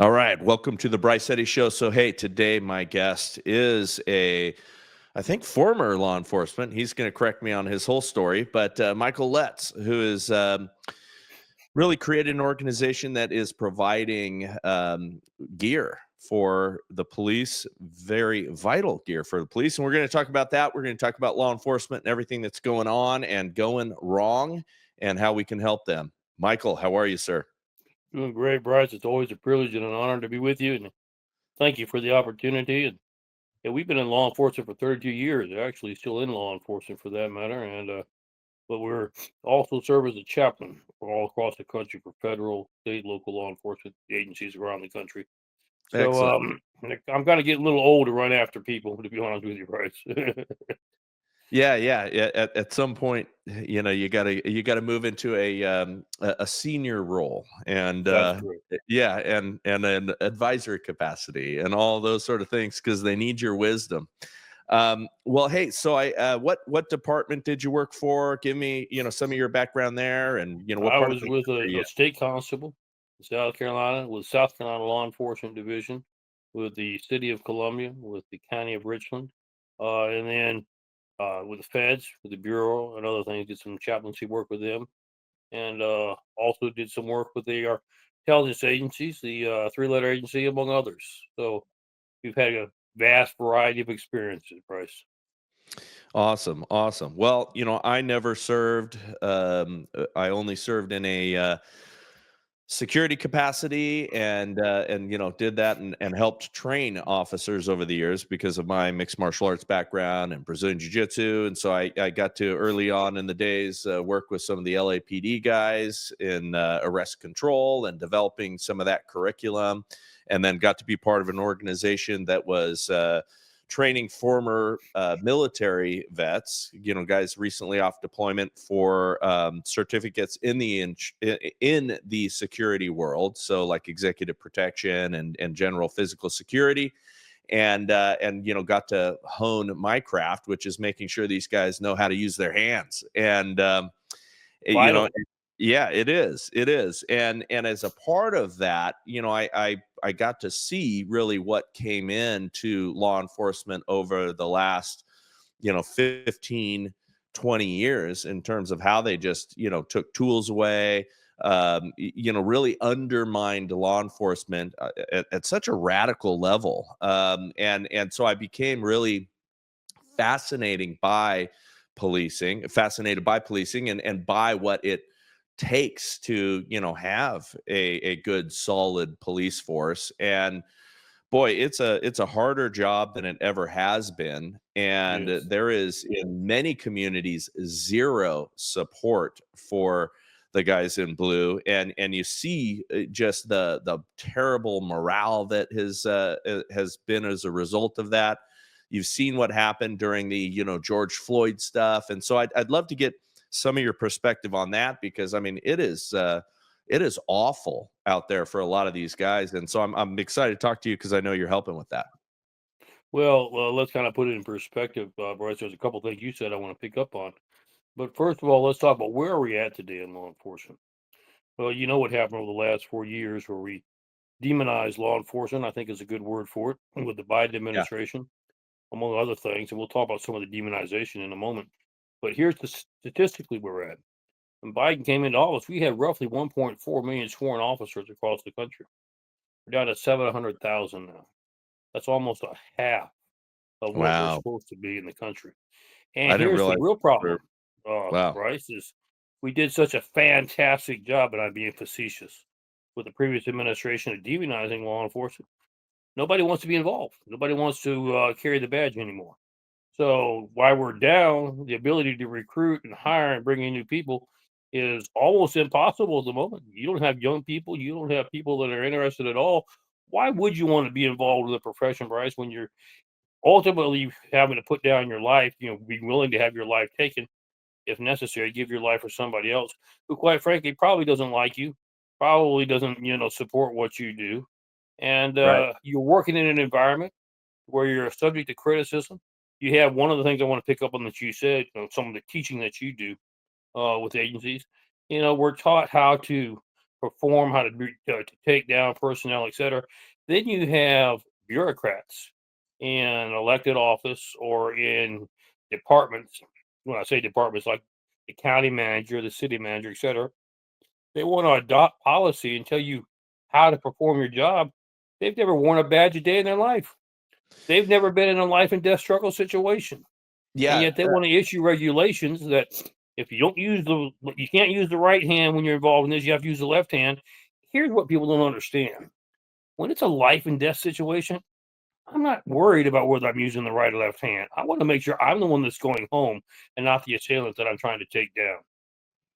All right, welcome to the Bryce Eddy Show. So, hey, today my guest is I think, former law enforcement. He's going to correct me on his whole story, but Michael Letts, who is really created an organization that is providing gear for the police, very vital gear for the police. And we're going to talk about that. We're going to talk about law enforcement and everything that's going on and going wrong and how we can help them. Michael, how are you, sir? Doing great, Bryce. It's always a privilege and an honor to be with you, and thank you for the opportunity. And yeah, we've been in law enforcement for 32 years. Actually, still in law enforcement for that matter. But we're also serve as a chaplain for all across the country for federal, state, local law enforcement agencies around the country. So Excellent. I'm kind of getting a little old to run after people, to be honest with you, Bryce. Yeah. At some point, you gotta move into a senior role, and That's correct. yeah, and an advisory capacity, and all those sort of things because they need your wisdom. Well, hey, so what department did you work for? Give me some of your background there, and what I part of was the with country. a state constable in South Carolina, with South Carolina Law Enforcement Division, with the City of Columbia, with the County of Richland, and then with the feds, with the Bureau and other things. Did some chaplaincy work with them, and also did some work with the intelligence agencies, the three-letter agency, among others. So we've had a vast variety of experiences, Bryce. Awesome, awesome. Well, I never served. I only served in a security capacity, and did that and helped train officers over the years because of my mixed martial arts background and Brazilian jiu-jitsu. And so I got to, early on in the days, work with some of the LAPD guys in arrest control and developing some of that curriculum, and then got to be part of an organization that was training former military vets, guys recently off deployment, for certificates in the security world, so like executive protection and general physical security, and got to hone my craft, which is making sure these guys know how to use their hands. And Eh, you know Vital. yeah, it is, and as a part of that, I got to see really what came into law enforcement over the last 15, 20 years, in terms of how they just took tools away, really undermined law enforcement at such a radical level, and so I became really fascinated by policing, and by what it takes to have a good solid police force. And boy, it's a harder job than it ever has been, and Yes. there is, in many communities, zero support for the guys in blue, and you see just the terrible morale that has been as a result of that. You've seen what happened during the George Floyd stuff, and so I'd love to get some of your perspective on that, because I mean it is awful out there for a lot of these guys, and so I'm excited to talk to you because I know you're helping with that. Well, let's kind of put it in perspective, Bryce. There's a couple things you said I want to pick up on. But first of all, let's talk about where are we at today in law enforcement. Well, you know what happened over the last 4 years where we demonized law enforcement, I think is a good word for it, with the Biden Yeah. administration, among other things. And we'll talk about some of the demonization in a moment. But here's the statistically where we're at. When Biden came into office, we had roughly 1.4 million sworn officers across the country. We're down to 700,000 now. That's almost a half of what we're Wow. supposed to be in the country. I And didn't here's the realize. real problem, Wow. Bryce, is we did such a fantastic job, and I'm being facetious, with the previous administration of demonizing law enforcement. Nobody wants to be involved. Nobody wants to carry the badge anymore. So while we're down, the ability to recruit and hire and bring in new people is almost impossible at the moment. You don't have young people. You don't have people that are interested at all. Why would you want to be involved with a profession, Bryce, when you're ultimately having to put down your life, be willing to have your life taken if necessary, give your life for somebody else who, quite frankly, probably doesn't like you, probably doesn't, support what you do. And Right. you're working in an environment where you're subject to criticism. You have one of the things I want to pick up on that you said, some of the teaching that you do with agencies. We're taught how to perform, how to take down personnel, etc. Then you have bureaucrats in elected office or in departments. When I say departments, like the county manager, the city manager, etc. They want to adopt policy and tell you how to perform your job. They've never worn a badge a day in their life. They've never been in a life and death struggle situation, and Yeah, yet they want to issue regulations that if you don't use you can't use the right hand when you're involved in this. You have to use the left hand. Here's what people don't understand: when it's a life and death situation, I'm not worried about whether I'm using the right or left hand. I want to make sure I'm the one that's going home and not the assailant that I'm trying to take down.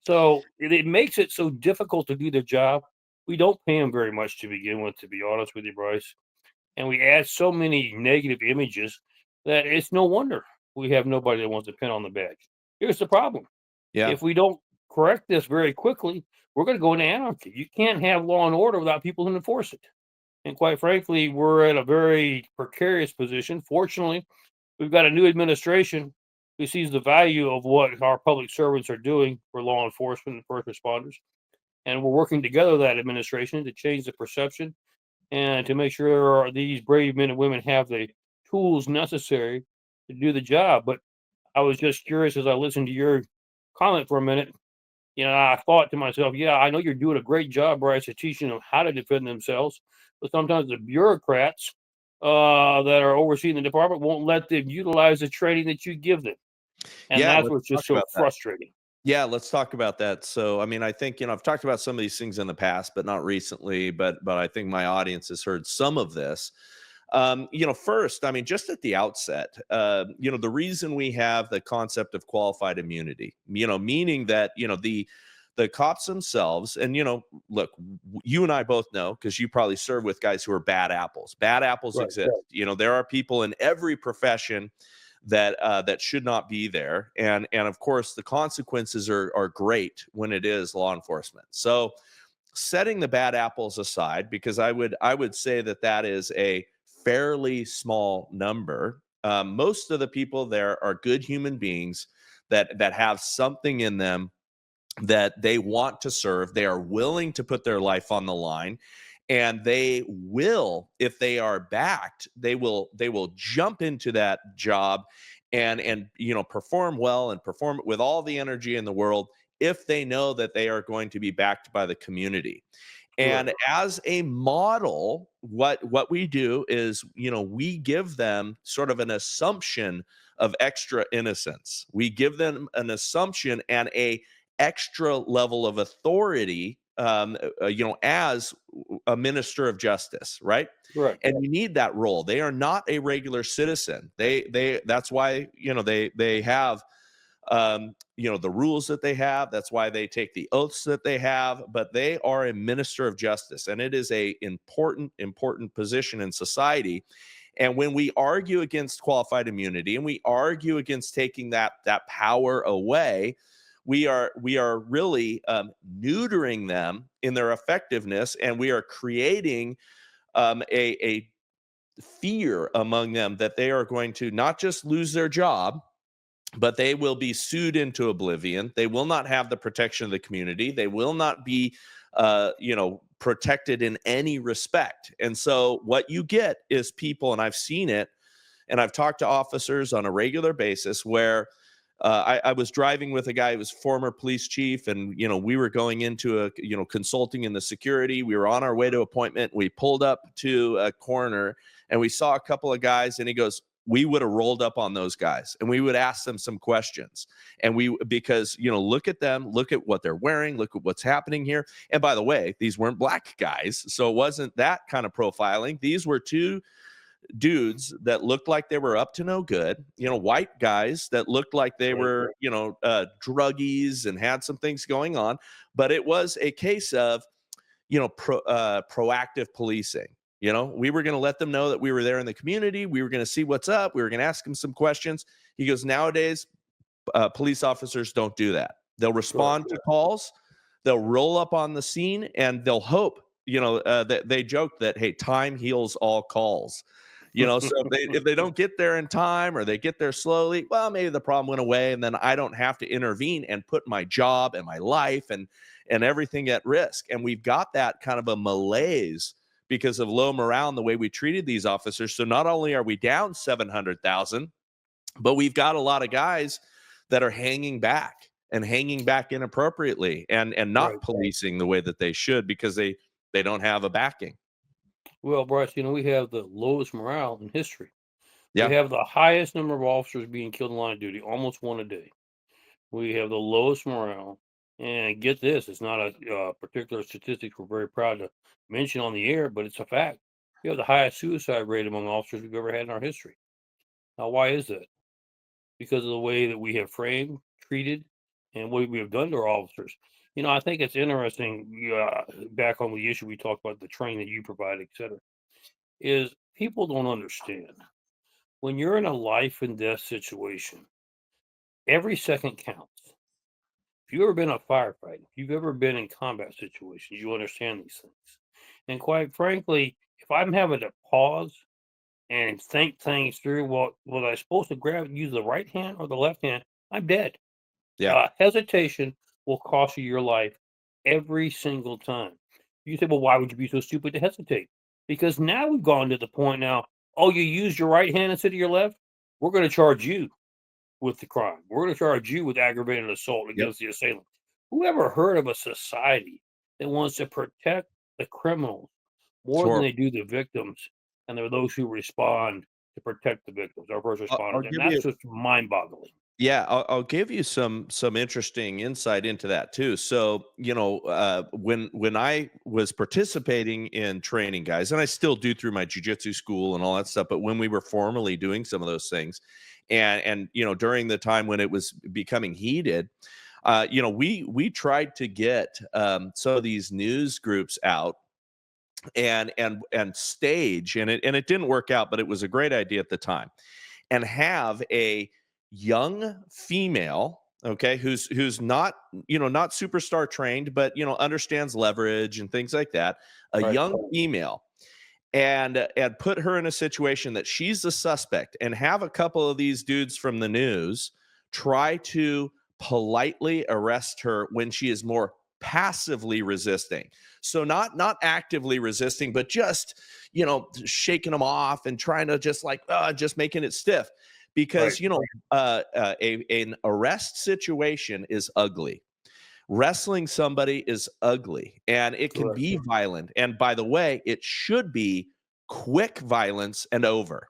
So it makes it so difficult to do their job. We don't pay them very much to begin with, to be honest with you, Bryce. And we add so many negative images that it's no wonder we have nobody that wants to pin on the badge. Here's the problem: yeah, if we don't correct this very quickly, we're going to go into anarchy. You can't have law and order without people who enforce it. And quite frankly, we're at a very precarious position. Fortunately, we've got a new administration who sees the value of what our public servants are doing for law enforcement and first responders. And we're working together with that administration to change the perception and to make sure these brave men and women have the tools necessary to do the job. But I was just curious as I listened to your comment for a minute. I thought to myself, yeah, I know you're doing a great job, Bryce, at teaching them how to defend themselves. But sometimes the bureaucrats that are overseeing the department won't let them utilize the training that you give them. And yeah. that's Let's what's talk just so about that. frustrating. Yeah, let's talk about that. So, I mean, I think, I've talked about some of these things in the past, but not recently. But I think my audience has heard some of this. First, I mean, just at the outset, the reason we have the concept of qualified immunity, meaning that, the cops themselves, and, look, you and I both know, because you probably serve with guys who are bad apples. Bad apples Right. exist. There are people in every profession that should not be there, and of course the consequences are great when it is law enforcement. So setting the bad apples aside, because I would say that is a fairly small number. Most of the people there are good human beings that have something in them that they want to serve. They are willing to put their life on the line, and they will, if they are backed, they will jump into that job and perform well and perform with all the energy in the world if they know that they are going to be backed by the community. Right. And as a model, what we do is, we give them sort of an assumption of extra innocence. We give them an assumption and a extra level of authority, as a minister of justice, right? Right. And you need that role. They are not a regular citizen. That's why, they have, the rules that they have. That's why they take the oaths that they have, but they are a minister of justice, and it is a important position in society. And when we argue against qualified immunity and we argue against taking that power away, we are really neutering them in their effectiveness, and we are creating a fear among them that they are going to not just lose their job, but they will be sued into oblivion. They will not have the protection of the community. They will not be, protected in any respect. And so what you get is people, and I've seen it, and I've talked to officers on a regular basis where I was driving with a guy who was former police chief, and we were going into a consulting in the security. We were on our way to appointment. We pulled up to a corner, and we saw a couple of guys, and he goes, "We would have rolled up on those guys, and we would ask them some questions, and because look at them, look at what they're wearing, look at what's happening here." And by the way, these weren't black guys, so it wasn't that kind of profiling. These were two dudes that looked like they were up to no good, white guys that looked like they Right. were, druggies and had some things going on. But it was a case of, proactive policing. We were going to let them know that we were there in the community. We were going to see what's up. We were going to ask them some questions. He goes, nowadays, police officers don't do that. They'll respond to calls. They'll roll up on the scene, and they'll hope, that they joke that, hey, time heals all calls. So if they don't get there in time or they get there slowly, well, maybe the problem went away, and then I don't have to intervene and put my job and my life and everything at risk. And we've got that kind of a malaise because of low morale and the way we treated these officers. So not only are we down 700,000, but we've got a lot of guys that are hanging back inappropriately and not Right. policing the way that they should because they don't have a backing. Well, Bryce, we have the lowest morale in history. We Yeah. have the highest number of officers being killed in line of duty, almost one a day. We have the lowest morale. And get this, it's not a particular statistic we're very proud to mention on the air, but it's a fact. We have the highest suicide rate among officers we've ever had in our history. Now, why is that? Because of the way that we have framed, treated, and what we have done to our officers. I think it's interesting, back on the issue we talked about, the training that you provide, et cetera, is people don't understand. When you're in a life and death situation, every second counts. If you've ever been a firefighter, if you've ever been in combat situations, you understand these things. And quite frankly, if I'm having to pause and think things through, well, was I supposed to use the right hand or the left hand? I'm dead. Yeah. Hesitation will cost you your life every single time. You say, well, why would you be so stupid to hesitate? Because now we've gone to the point now, oh, you used your right hand instead of your left? We're going to charge you with the crime. We're going to charge you with aggravated assault Yep. against the assailant. Who ever heard of a society that wants to protect the criminals more than they do the victims? And there are those who respond to protect the victims, our first I'll responders. And give that's you just mind boggling. Yeah, I'll give you some interesting insight into that too. So, when I was participating in training guys, and I still do through my jujitsu school and all that stuff, but when we were formally doing some of those things, and during the time when it was becoming heated, we tried to get some of these news groups out and stage, and it didn't work out, but it was a great idea at the time, and have a young female, okay, who's not not superstar trained, but understands leverage and things like that, a Right. young female, and put her in a situation that she's the suspect, and have a couple of these dudes from the news try to politely arrest her when she is more passively resisting. So not actively resisting, but just shaking them off and trying to just making it stiff, because Right. an arrest situation is ugly. Wrestling somebody is ugly, and it can Correct. be violent. And by the way, it should be quick violence and over.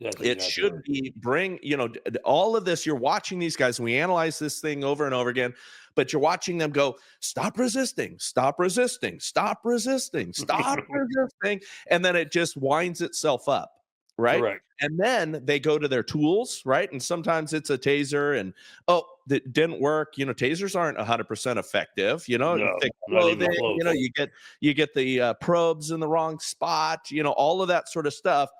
That's It exactly should right. be all of this. You're watching these guys, and we analyze this thing over and over again, but you're watching them go, stop resisting, stop resisting, stop resisting, stop resisting. And then it just winds itself up, right? Correct. And then they go to their tools, right? And sometimes it's a taser, and that didn't work. Tasers aren't 100% effective. No, Thick not even clothing. close. You get the probes in the wrong spot. All of that sort of stuff.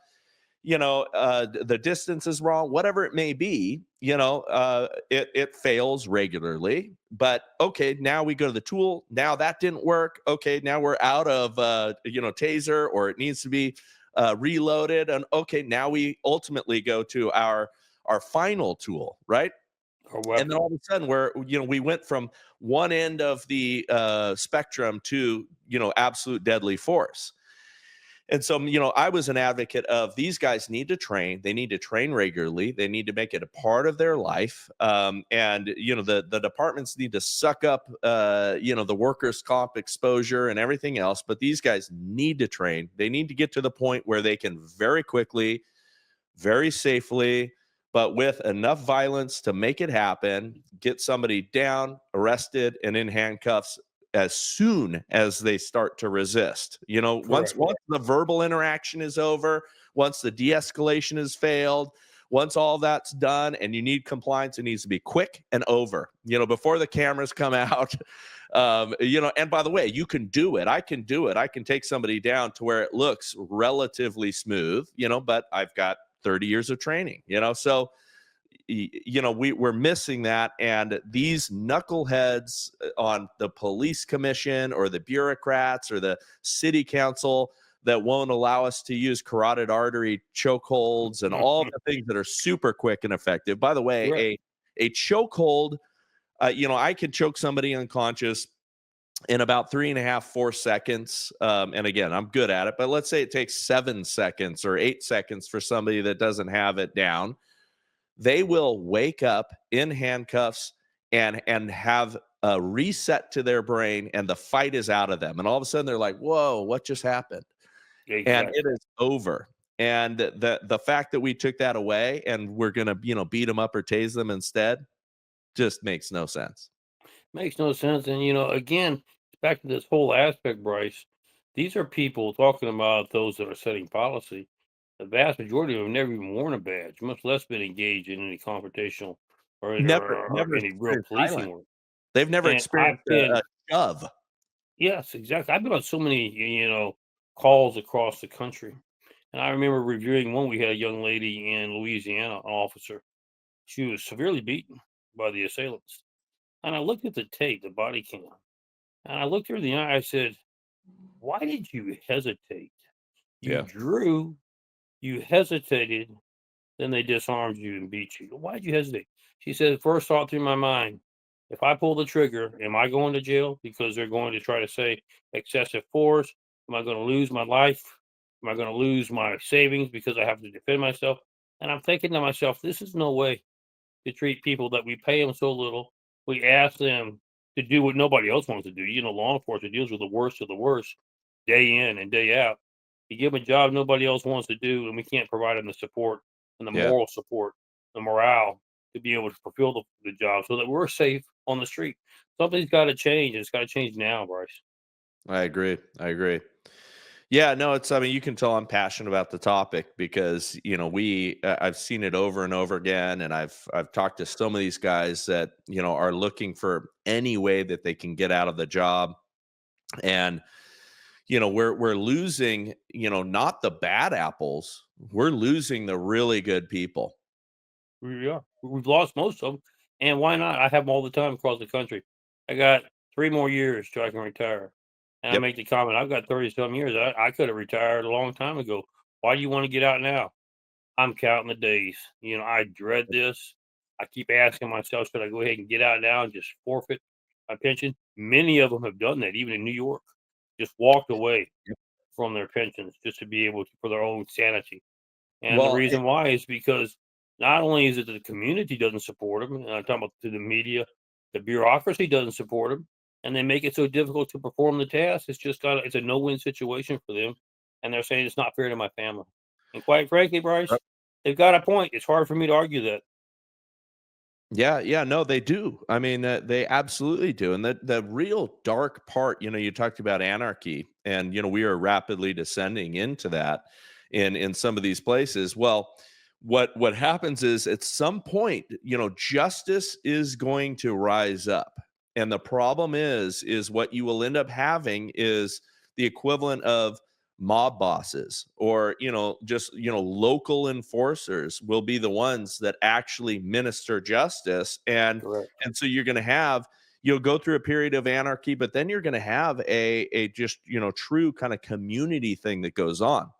The distance is wrong, whatever it may be. It fails regularly. But okay, now we go to the tool. Now that didn't work. Okay, now we're out of taser, or it needs to be reloaded. And okay, now we ultimately go to our final tool, right? Or And then weapon. all of a sudden we went from one end of the spectrum to absolute deadly force. And so, I was an advocate of, these guys need to train. They need to train regularly. They need to make it a part of their life. And the departments need to suck up the workers' comp exposure and everything else. But these guys need to train. They need to get to the point where they can very quickly, very safely, but with enough violence to make it happen, get somebody down, arrested, and in handcuffs as soon as they start to resist. Once Correct. the verbal interaction is over, once the de-escalation has failed, once all that's done and you need compliance, it needs to be quick and over, before the cameras come out. And by the way, you can do it. I can do it. I can take somebody down to where it looks relatively smooth, but I've got 30 years of training, so we're missing that. And these knuckleheads on the police commission or the bureaucrats or the city council, that won't allow us to use carotid artery chokeholds and all the things that are super quick and effective. By the way, Correct. a chokehold, I could choke somebody unconscious in about 3.5, 4 seconds. And again, I'm good at it, but let's say it takes 7 seconds or 8 seconds for somebody that doesn't have it down. They will wake up in handcuffs and have a reset to their brain, and the fight is out of them. And all of a sudden they're like, whoa, what just happened? And it Exactly. is over. And the fact that we took that away and we're gonna, beat them up or tase them instead just makes no sense. Makes no sense. And again, back to this whole aspect, Bryce. These are people talking about those that are setting policy. The vast majority of them have never even worn a badge, much less been engaged in any confrontational or Never any real experienced policing violence. work. They've never And I've experienced a been, shove. yes, exactly. I've been on so many, calls across the country. And I remember reviewing one. We had a young lady in Louisiana, an officer. She was severely beaten by the assailants. And I looked at the tape, the body cam, and I looked her in the eye. I said, "Why did you hesitate? You Yeah. drew, you hesitated, then they disarmed you and beat you. Why did you hesitate?" She said, "First thought through my mind, if I pull the trigger, am I going to jail because they're going to try to say excessive force? Am I going to lose my life? Am I going to lose my savings because I have to defend myself?" And I'm thinking to myself, this is no way to treat people that we pay them so little. We ask them to do what nobody else wants to do. Law enforcement deals with the worst of the worst day in and day out. You give them a job nobody else wants to do, and we can't provide them the support and the Yeah. moral support, the morale to be able to fulfill the job so that we're safe on the street. Something's got to change. And it's got to change now, Bryce. I agree. I agree. Yeah, no, I mean, you can tell I'm passionate about the topic because, I've seen it over and over again. And I've talked to some of these guys that, are looking for any way that they can get out of the job. And, we're losing, not the bad apples, we're losing the really good people. We are. We've lost most of them, and why not? I have them all the time across the country. I got 3 more years till I can retire, and I Yep. make the comment, "I've got 30 some years. I could have retired a long time ago. Why do you wanna get out now?" I'm counting the days. I dread this. I keep asking myself, "Should I go ahead and get out now and just forfeit my pension?" Many of them have done that, even in New York, just walked away Yep. from their pensions just to be able to for their own sanity. And the Well, reason why is because not only is it that the community doesn't support them, and I'm talking about to the media, the bureaucracy doesn't support them, and they make it so difficult to perform the task. It's a no-win situation for them, and they're saying it's not fair to my family. And quite frankly, Bryce, they've got a point. It's hard for me to argue that. yeah, yeah, no, they do. I mean, they absolutely do. And the real dark part, you talked about anarchy, and we are rapidly descending into that in some of these places. Well, what happens is at some point, justice is going to rise up, and the problem is what you will end up having is the equivalent of mob bosses or just local enforcers will be the ones that actually minister justice. and Correct. and so you're going to have you'll go through a period of anarchy, but then you're going to have a just true kind of community thing that goes on.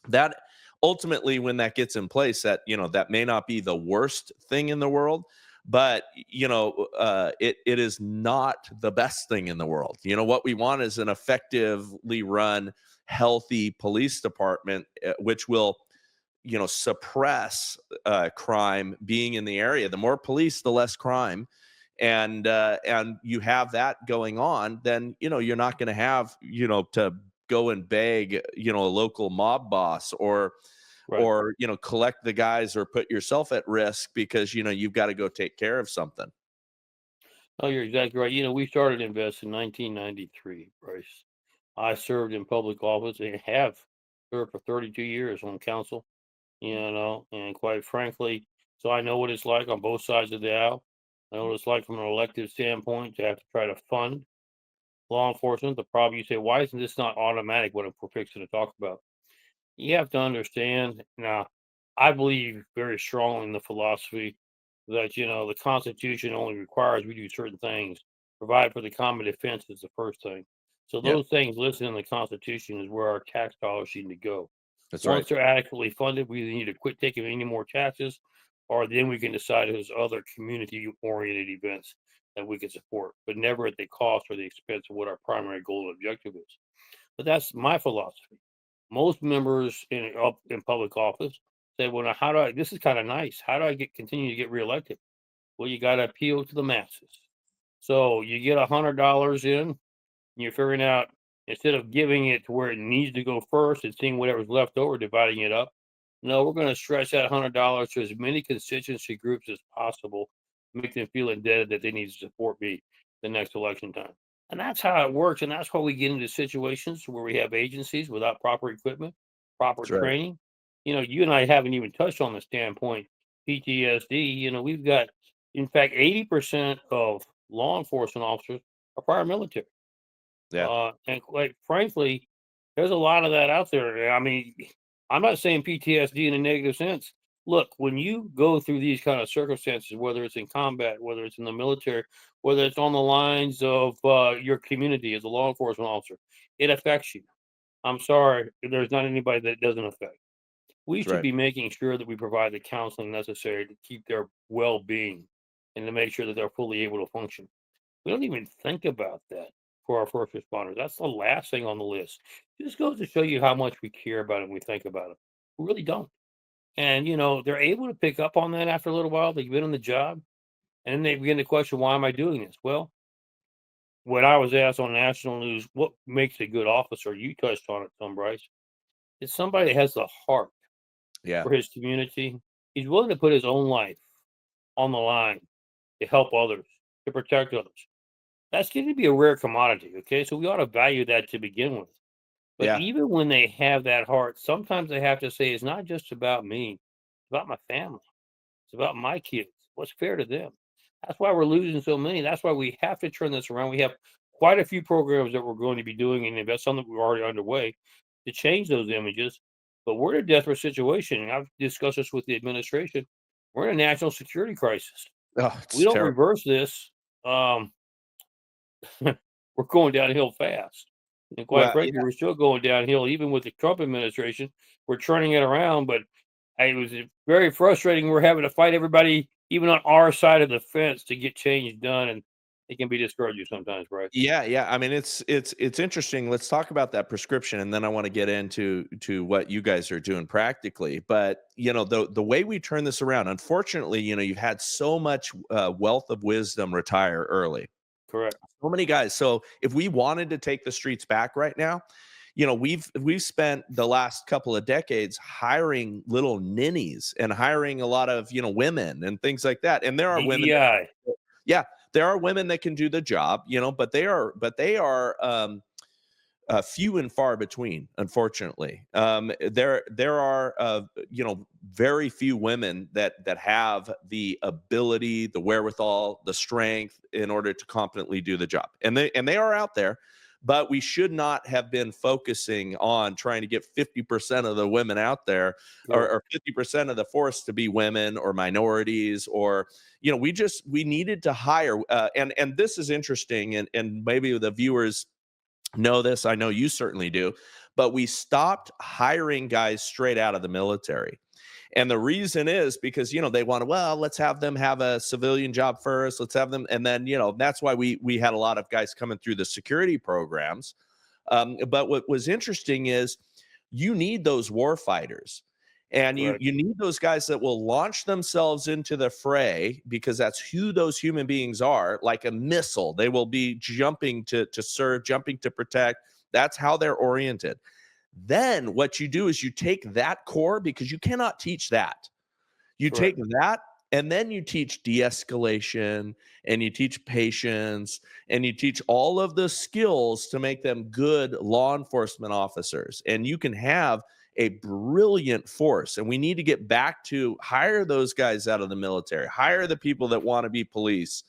That ultimately, when that gets in place, that may not be the worst thing in the world, but it is not the best thing in the world. What we want is an effectively run, healthy police department, which will suppress crime being in the area. The more police, the less crime. And you have that going on, then you're not going to have to go and beg a local mob boss Right. or collect the guys or put yourself at risk because you've got to go take care of something. Oh, you're exactly right. We started Invest in 1993, Bryce. I served in public office and have served for 32 years on council. And quite frankly, so I know what it's like on both sides of the aisle. I know what it's like from an elected standpoint to have to try to fund law enforcement. The problem, you say, why isn't this not automatic? What we're fixing to talk about. You have to understand. Now, I believe very strongly in the philosophy that the Constitution only requires we do certain things. Provide for the common defense is the first thing. So Yeah, those things listed in the Constitution is where our tax dollars need to go. that's right. Once they're adequately funded, we either need to quit taking any more taxes, or then we can decide there's other community-oriented events that we can support, but never at the cost or the expense of what our primary goal and objective is. But that's my philosophy. Most members in public office say, "Well, now how do I? This is kind of nice. How do I continue to get reelected?" Well, you got to appeal to the masses. So you get $100 in, you're figuring out instead of giving it to where it needs to go first and seeing whatever's left over, dividing it up. No, we're going to stretch that $100 to as many constituency groups as possible, make them feel indebted that they need to support me the next election time. And that's how it works. And that's why we get into situations where we have agencies without proper equipment, proper That's right. training. You and I haven't even touched on the standpoint PTSD. We've got, in fact, 80% of law enforcement officers are prior military. Yeah. And quite frankly, there's a lot of that out there. I mean, I'm not saying PTSD in a negative sense. Look, when you go through these kind of circumstances, whether it's in combat, whether it's in the military, whether it's on the lines of your community as a law enforcement officer, it affects you. I'm sorry, there's not anybody that it doesn't affect. We That's should right. be making sure that we provide the counseling necessary to keep their well being and to make sure that they're fully able to function. We don't even think about that for our first responders. That's the last thing on the list. It just goes to show you how much we care about it and we think about it. We really don't. And they're able to pick up on that after a little while. They've been on the job and then they begin to question, why am I doing this? Well, when I was asked on national news, what makes a good officer, you touched on it, some Bryce. It's somebody that has the heart Yeah. for his community. He's willing to put his own life on the line to help others, to protect others. That's going to be a rare commodity, okay? So we ought to value that to begin with. But Yeah. even when they have that heart, sometimes they have to say, it's not just about me, it's about my family, it's about my kids. What's fair to them? That's why we're losing so many. That's why we have to turn this around. We have quite a few programs that we're going to be doing, and that's something we're already underway to change those images. But we're in a desperate situation. And I've discussed this with the administration. We're in a national security crisis. Oh, We it's don't terrible. reverse this. Um, we're going downhill fast. And quite Well, yeah. frankly, we're still going downhill even with the Trump administration. We're turning it around, but it was very frustrating. We're having to fight everybody, even on our side of the fence, to get change done, and it can be discouraging sometimes, right? Yeah, yeah. I mean, it's interesting. Let's talk about that prescription, and then I want to get into what you guys are doing practically. But the way we turn this around, unfortunately, you've had so much wealth of wisdom retire early. Correct. So many guys. So if we wanted to take the streets back right now, we've spent the last couple of decades hiring little ninnies and hiring a lot of women and things like that. And there are women DEI. yeah, there are women that can do the job, but they are few and far between. Unfortunately, there are very few women that have the ability, the wherewithal, the strength in order to competently do the job, and they are out there. But we should not have been focusing on trying to get 50% of the women out there, or, Correct. or 50% of the force to be women or minorities, or we needed to hire. And this is interesting, and maybe the viewers know this. I know you certainly do. But we stopped hiring guys straight out of the military. And the reason is because, they want to, well, let's have them have a civilian job first. Let's have them. And then, that's why we had a lot of guys coming through the security programs. But what was interesting is you need those war fighters. And you Correct. you need those guys that will launch themselves into the fray, because that's who those human beings are, like a missile. They will be jumping to serve, jumping to protect. That's how they're oriented. Then what you do is you take that core, because you cannot teach that. You take Correct. that, and then you teach de-escalation, and you teach patience, and you teach all of the skills to make them good law enforcement officers. And you can have a brilliant force. And we need to get back to hire those guys out of the military, hire the people that want to be police.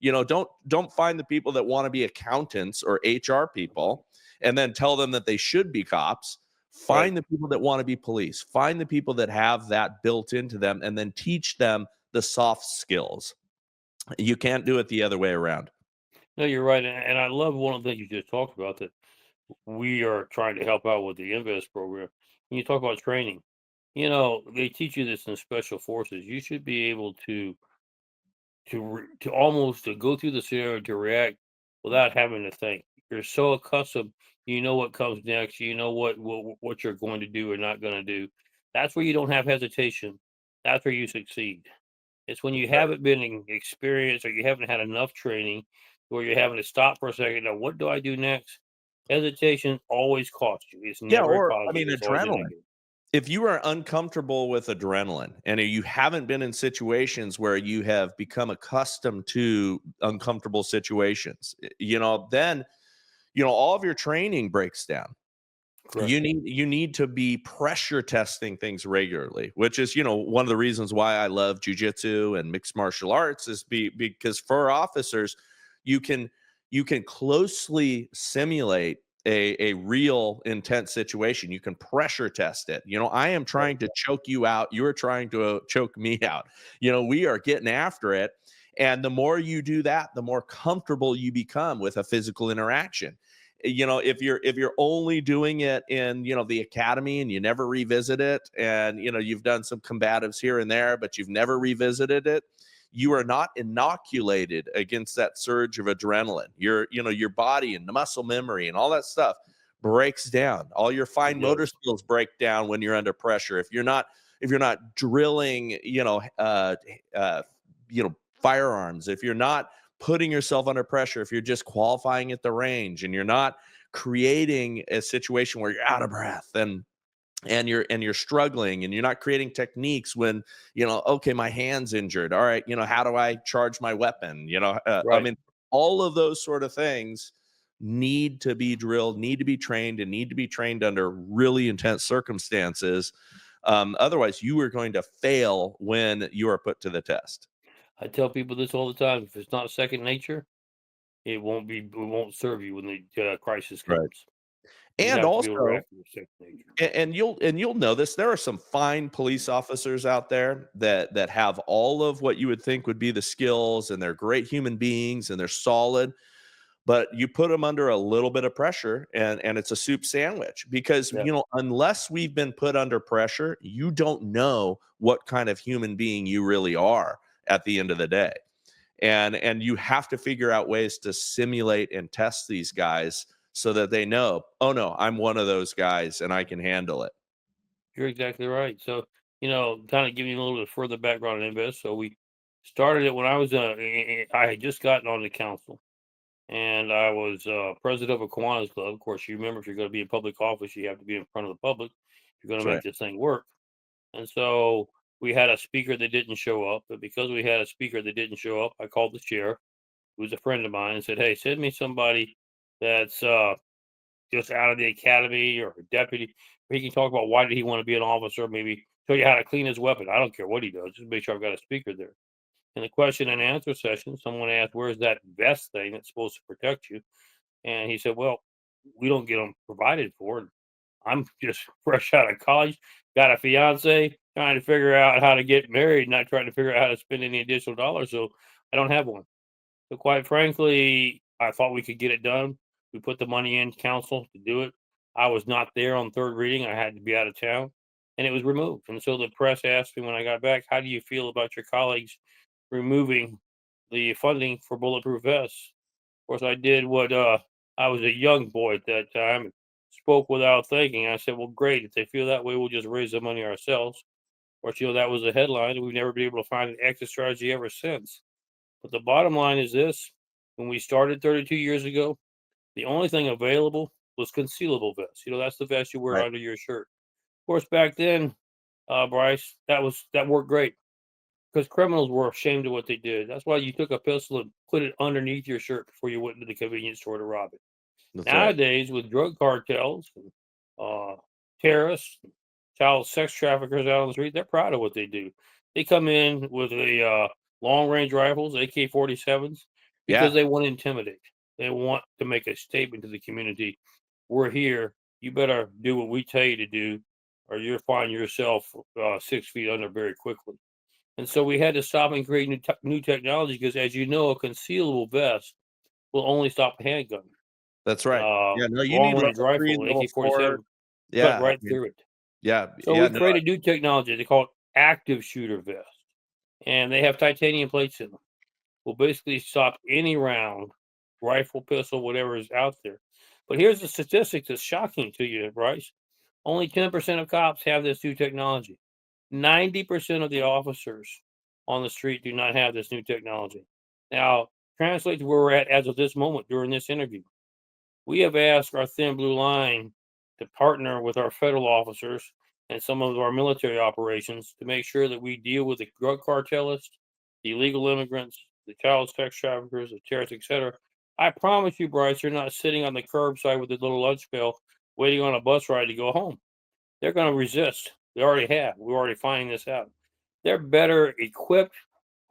Don't find the people that want to be accountants or HR people and then tell them that they should be cops. Right. Find the people that want to be police. Find the people that have that built into them, and then teach them the soft skills. You can't do it the other way around. No, you're right. And I love one of the things you just talked about, that we are trying to help out with the Invest program. When you talk about training, they teach you this in special forces. You should be able to almost to go through the scenario to react without having to think. You're so accustomed, you know what comes next, you know what you're going to do or not going to do. That's where you don't have hesitation. That's where you succeed. It's when you haven't been experienced or you haven't had enough training where you're having to stop for a second. Now, what do I do next? Hesitation always costs you. It's Yeah, never a or I positive. mean, It's always a adrenaline. negative. If you are uncomfortable with adrenaline and you haven't been in situations where you have become accustomed to uncomfortable situations, then all of your training breaks down. Correct. You need to be pressure testing things regularly, which is one of the reasons why I love jujitsu and mixed martial arts is because for officers you can closely simulate a real intense situation. You can pressure test it. I am Right. trying to choke you out, you're trying to choke me out. We are getting after it, and the more you do that, the more comfortable you become with a physical interaction. If you're only doing it in the academy and you never revisit it, and you've done some combatives here and there but you've never revisited it, you are not inoculated against that surge of adrenaline. Your body and the muscle memory and all that stuff breaks down. All your It fine motor does. skills break down when you're under pressure. If you're not drilling firearms, if you're not putting yourself under pressure, if you're just qualifying at the range and you're not creating a situation where you're out of breath and you're struggling and you're not creating techniques when okay, my hand's injured, all right, how do I charge my weapon, I Right. mean, all of those sort of things need to be drilled, need to be trained, and need to be trained under really intense circumstances. Otherwise you are going to fail when you are put to the test. I tell people this all the time. If it's not second nature, it won't serve you when the crisis Right. comes. You And have to be able to also, react with second nature. and you'll know this, there are some fine police officers out there that have all of what you would think would be the skills, and they're great human beings and they're solid, but you put them under a little bit of pressure and it's a soup sandwich, because Yeah. unless we've been put under pressure, you don't know what kind of human being you really are at the end of the day. And you have to figure out ways to simulate and test these guys so that they know, oh no, I'm one of those guys and I can handle it. You're exactly right. So, kind of giving you a little bit further background on Invest. So we started it when I was I had just gotten on the council, and I was president of a Kiwanis Club. Of course, you remember if you're going to be in public office, you have to be in front of the public. If you're going That's to make right. this thing work. And so we had a speaker that didn't show up. But because we had a speaker that didn't show up, I called the chair, who's a friend of mine, and said, "Hey, send me somebody that's just out of the academy or a deputy. He can talk about why did he want to be an officer, maybe show you how to clean his weapon. I don't care what he does, just make sure I've got a speaker there." In the question and answer session, someone asked, "Where's that vest thing that's supposed to protect you?" And he said, "Well, we don't get them provided for. And I'm just fresh out of college, got a fiance, trying to figure out how to get married, not trying to figure out how to spend any additional dollars. So I don't have one." So quite frankly, I thought we could get it done. We put the money in council to do it. I was not there on third reading. I had to be out of town, and it was removed. And so the press asked me when I got back, "How do you feel about your colleagues removing the funding for bulletproof vests?" Of course, I did what I was a young boy at that time, spoke without thinking. I said, "Well, great. If they feel that way, we'll just raise the money ourselves." Of course, that was a headline, and we've never been able to find an exit strategy ever since. But the bottom line is this: when we started 32 years ago, the only thing available was concealable vests. That's the vest you wear Right. under your shirt. Of course, back then, Bryce, that worked great because criminals were ashamed of what they did. That's why you took a pistol and put it underneath your shirt before you went into the convenience store to rob it. That's right. Nowadays, with drug cartels and uh, terrorists, child sex traffickers out on the street, they're proud of what they do. They come in with a long range rifles, AK-47s, because Yeah. they want to intimidate. They want to make a statement to the community: "We're here. You better do what we tell you to do, or you'll find yourself 6 feet under very quickly." And so we had to stop and create new technology because, as you know, a concealable vest will only stop a handgun. That's right. Yeah, no, you need Long range level 3, rifle, level 4. AK-47, cut Yeah, I right mean, through it. yeah, So yeah, we no, created new technology. They call it active shooter vest, and they have titanium plates in them. Will basically stop any round, rifle, pistol, whatever is out there. But here's the statistic that's shocking to you, Bryce. Only 10% of cops have this new technology. 90% of the officers on the street do not have this new technology. Now, translate to where we're at as of this moment during this interview. We have asked our Thin Blue Line to partner with our federal officers and some of our military operations to make sure that we deal with the drug cartelists, the illegal immigrants, the child sex traffickers, the terrorists, etc. I promise you, Bryce, you're not sitting on the curbside with a little lunch pail waiting on a bus ride to go home. They're going to resist. They already have. We're already finding this out. They're better equipped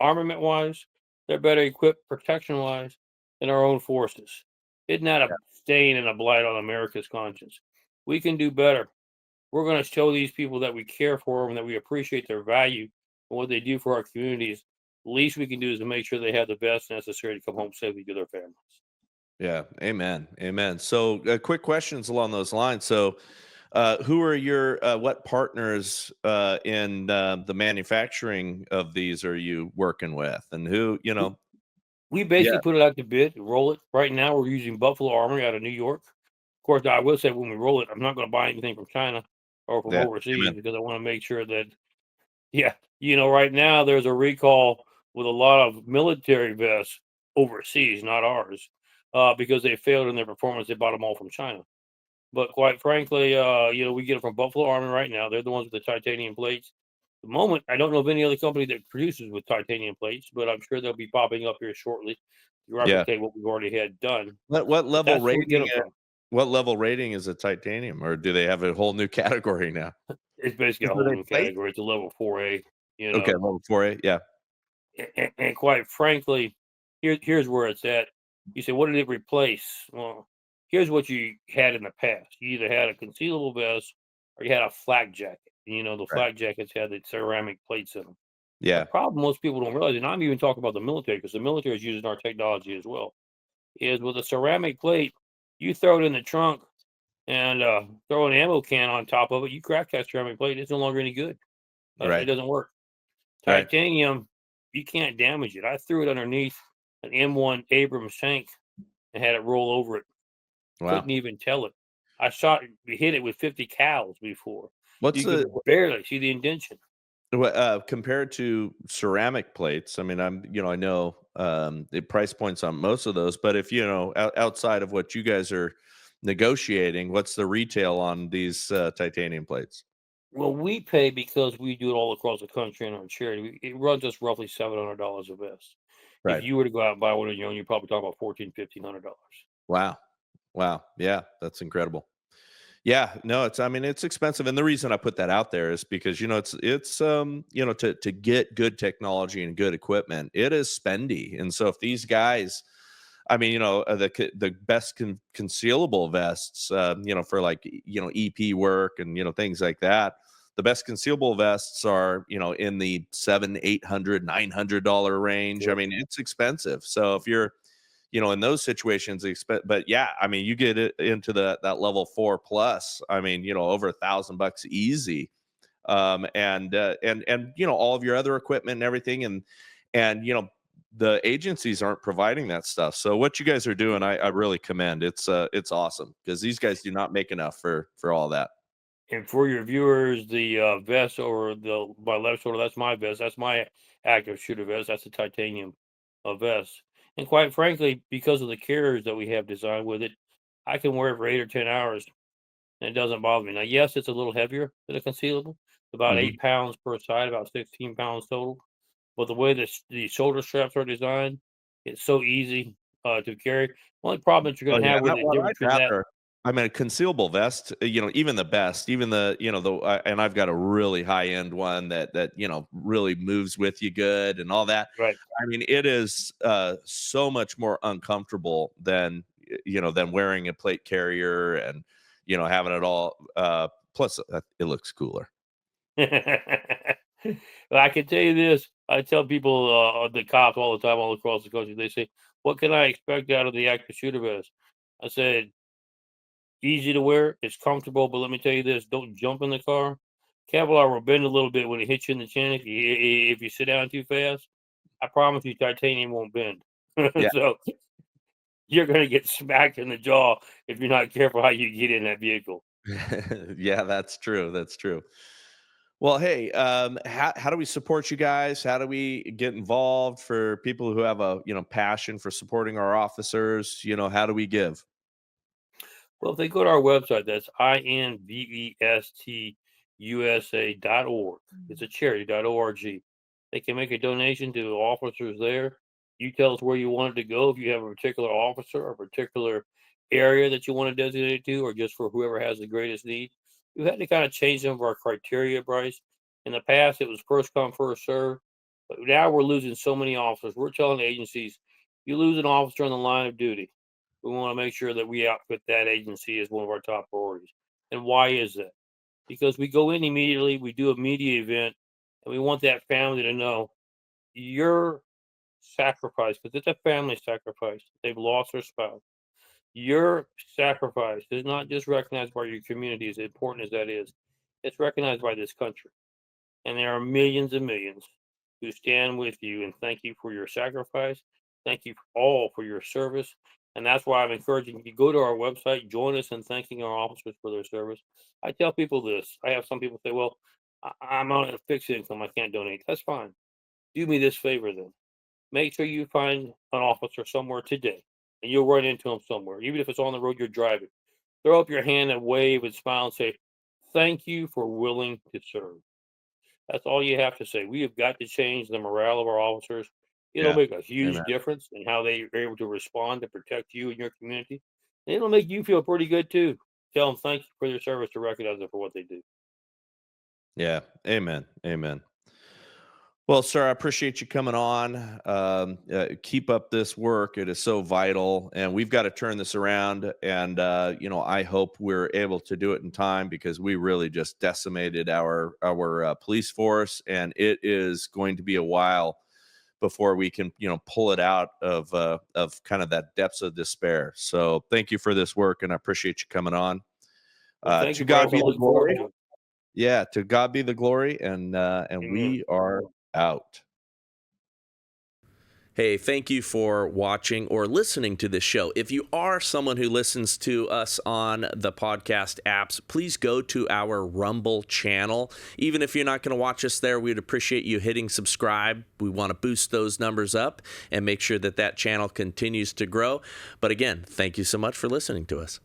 armament wise, they're better equipped protection wise than our own forces. Isn't that a stain and a blight on America's conscience? We can do better. We're going to show these people that we care for them, that we appreciate their value and what they do for our communities. The least we can do is to make sure they have the best necessary to come home safely to their families. yeah, amen, amen. So, quick questions along those lines. So, who are your what partners in the manufacturing of these are you working with, and who We Yeah, basically put it out to bid, roll it. Right now, we're using Buffalo Armory out of New York. Of course, I will say when we roll it, I'm not going to buy anything from China or from yeah, overseas amen. because I want to make sure that, yeah, right now there's a recall with a lot of military vests overseas, not ours, because they failed in their performance. They bought them all from China. But quite frankly, we get it from Buffalo Armory right now. They're the ones with the titanium plates. At the moment, I don't know of any other company that produces with titanium plates, but I'm sure they'll be popping up here shortly to Yeah. replicate what we've already had done. What But level that's where we get rating? them from. What level rating is a titanium, or do they have a whole new category now? It's basically a Are whole they new plates? category. It's a level 4A, you Okay, know. level 4A. Yeah, And quite frankly, here's where it's at. You say, what did it replace? Well, here's what you had in the past. You either had a concealable vest or you had a flak jacket. The right. flak jackets had the ceramic plates in them. The Yeah, problem most people don't realize, and I'm even talking about the military because the military is using our technology as well, is with a ceramic plate, you throw it in the trunk and throw an ammo can on top of it. You crack that ceramic plate, it's no longer any good. It right, doesn't work. right. Titanium, you can't damage it. I threw it underneath an M1 Abrams tank and had it roll over it. Wow. Couldn't even tell it. Hit it with 50 cals before. What's You the could barely see the indention. compared to ceramic plates? I mean, I know the price points on most of those, but if outside of what you guys are negotiating, what's the retail on these titanium plates? Well, we pay because we do it all across the country in our charity. It runs us roughly $700 a vest. If Right. you were to go out and buy one on your own, you're probably talking about $1,400, $1,500. Wow. Wow. Yeah, that's incredible. Yeah, no, I mean, it's expensive, and the reason I put that out there is because, to get good technology and good equipment, it is spendy, and so if these guys I mean, the best concealable vests, for like, EP work and, things like that, the best concealable vests are, in the 800 $900 range. I Yep. mean, it's expensive. So if you're, in those situations, but yeah, I mean, you get it into that level 4 plus. I mean, over $1,000 easy. And all of your other equipment and everything, and the agencies aren't providing that stuff. So what you guys are doing, I really commend. It's awesome because these guys do not make enough for all that. And for your viewers, the vest over my left shoulder, that's my vest. That's my active shooter vest. That's a titanium vest. And quite frankly, because of the carriers that we have designed with it, I can wear it for 8 or 10 hours and it doesn't bother me. Now, yes, it's a little heavier than a concealable, about Mhm. 8 pounds per side, about 16 pounds total. But the way the shoulder straps are designed, it's so easy to carry. Only problem that you're Oh going to yeah, have with it, well, difference I'd between that, rather. I mean, a concealable vest. Even the best, even and I've got a really high end one that really moves with you good and all that. right? I mean, it is so much more uncomfortable than wearing a plate carrier and having it all. Plus, it looks cooler. Well, I can tell you this. I tell people, the cops all the time, all across the country. They say, "What can I expect out of the active shooter vest?" I said, easy to wear, it's comfortable, but let me tell you this: don't jump in the car. Kevlar will bend a little bit when it hits you in the chin. If you sit down too fast, I promise you, titanium won't bend. Yeah. So you're going to get smacked in the jaw if you're not careful how you get in that vehicle. Yeah, that's true. That's true. Well, hey, how do we support you guys? How do we get involved for people who have a passion for supporting our officers? How do we give? Well, if they go to our website, that's investUSA.org. It's a charity.org. They can make a donation to officers there. You tell us where you want it to go. If you have a particular officer or a particular area that you want to designate it to, or just for whoever has the greatest need. We've had to kind of change some of our criteria, Bryce. In the past, it was first come, first serve. But now we're losing so many officers. We're telling agencies, you lose an officer on the line of duty, we want to make sure that we outfit that agency as one of our top priorities. And why is that? Because we go in immediately, we do a media event, and we want that family to know your sacrifice, because it's a family sacrifice. They've lost their spouse. Your sacrifice is not just recognized by your community, as important as that is. It's recognized by this country. And there are millions and millions who stand with you and thank you for your sacrifice. Thank you all for your service. And that's why I'm encouraging you to go to our website, join us in thanking our officers for their service. I tell people this. I have some people say, well, I'm on a fixed income. I can't donate. That's fine. Do me this favor then. Make sure you find an officer somewhere today and you'll run into him somewhere, even if it's on the road you're driving. Throw up your hand and wave and smile and say, thank you for willing to serve. That's all you have to say. We have got to change the morale of our officers. It'll Yeah. make a huge Amen. difference in how they are able to respond to protect you and your community. And it'll make you feel pretty good too. Tell them thank you for their service, to recognize them for what they do. Yeah. Amen. Amen. Well, sir, I appreciate you coming on. Keep up this work; it is so vital, and we've got to turn this around. And I hope we're able to do it in time, because we really just decimated our police force, and it is going to be a while before we can pull it out of kind of that depths of despair. So, thank you for this work, and I appreciate you coming on. Well, thank To you, God Bryce. I be the look forward glory. to it. Yeah, to God be the glory, and Amen. we are out. Hey, thank you for watching or listening to this show. If you are someone who listens to us on the podcast apps, please go to our Rumble channel. Even if you're not going to watch us there, we'd appreciate you hitting subscribe. We want to boost those numbers up and make sure that that channel continues to grow. But again, thank you so much for listening to us.